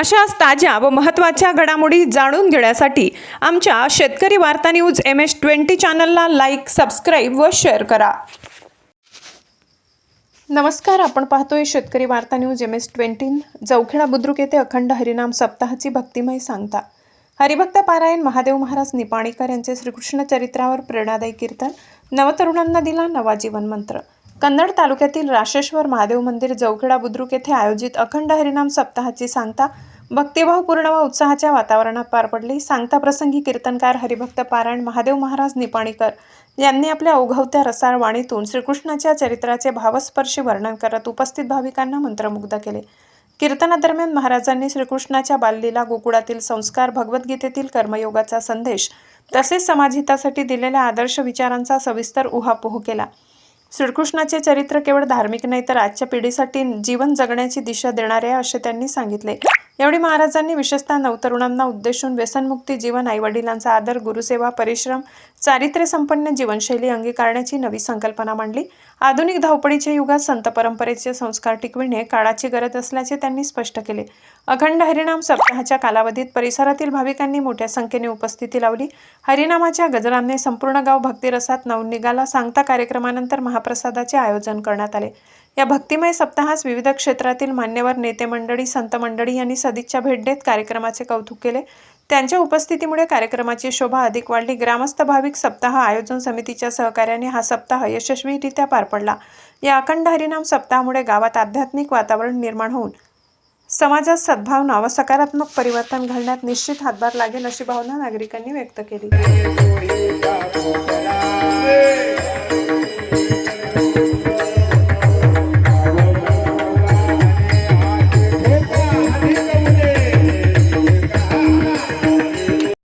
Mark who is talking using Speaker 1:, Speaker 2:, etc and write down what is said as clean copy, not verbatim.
Speaker 1: अशाच ताज्या व महत्त्वाच्या घडामोडी जाणून घेण्यासाठी आमच्या शेतकरी वार्ता न्यूज MS-20 चॅनलला लाईक, सबस्क्राईब व शेअर करा। नमस्कार, आपण पाहतोय शेतकरी वार्ता न्यूज MS-20। जवखेडा बुद्रुक येथे अखंड हरिनाम सप्ताहाची भक्तिमय सांगता। हरिभक्त पारायण महादेव महाराज निपाणीकर यांचे श्रीकृष्ण चरित्रावर प्रेरणादायी कीर्तन। नवतरुणांना दिला नवा जीवन मंत्र। कन्नड तालुक्यातील राशेश्वर महादेव मंदिर जवखेडा बुद्रुक येथे आयोजित अखंड हरिनाम सप्ताहाची सांगता भक्तिभावपूर्ण व उत्साहाच्या वातावरणात पार पडली। सांगता प्रसंगी कीर्तनकार हरिभक्त पारायण महादेव महाराज निपाणीकर यांनी आपल्या ओघवत्या रसाळ वाणीतून श्रीकृष्णाच्या चरित्राचे भावस्पर्शी वर्णन करत उपस्थित भाविकांना मंत्रमुग्ध केले। कीर्तनादरम्यान महाराजांनी श्रीकृष्णाच्या बाललीला, गोकुळातील संस्कार, भगवद्गीतेतील कर्मयोगाचा संदेश तसेच समाजहितासाठी दिलेल्या आदर्श विचारांचा सविस्तर उहापोह केला। श्रीकृष्णाचे चरित्र केवळ धार्मिक नाही तर आजच्या पिढीसाठी जीवन जगण्याची दिशा देणारे आहे असे त्यांनी सांगितले। यावेळी महाराजांनी विशेषतः नवतरुणांना उद्देशून व्यसनमुक्ती जीवन, आईवडिलांचा आदर, गुरुसेवा, परिश्रम, चारित्र्य संपन्न जीवनशैली अंगीकारण्याची नवी संकल्पना मांडली। आधुनिक धावपळीच्या युगात संत परंपरेचे संस्कार टिकविणे काळाची गरज असल्याचे त्यांनी स्पष्ट केले। अखंड हरिनाम सप्ताहाच्या कालावधीत परिसरातील भाविकांनी मोठ्या संख्येने उपस्थिती लावली। हरिनामाच्या गजरांनी संपूर्ण गाव भक्तिरसात न्हाऊन निघाला। सांगता कार्यक्रमानंतर महाप्रसादाचे आयोजन करण्यात आले। या भक्तिमय सप्ताहास विविध क्षेत्रातील मान्यवर नेते मंडळी, संत मंडळी यांनी सदिच्छा भेट देत कार्यक्रमाचे कौतुक केले। त्यांच्या उपस्थितीमुळे कार्यक्रमाची शोभा अधिक वाढली। ग्रामस्थ भाविक सप्ताह आयोजन समितीच्या सहकार्याने हा सप्ताह यशस्वीरित्या पार पडला। या अखंड हरिनाम सप्ताहामुळे गावात आध्यात्मिक वातावरण निर्माण होऊन समाजात सद्भावना व सकारात्मक परिवर्तन घडण्यात निश्चित हातभार लागेल अशी भावना नागरिकांनी व्यक्त केली।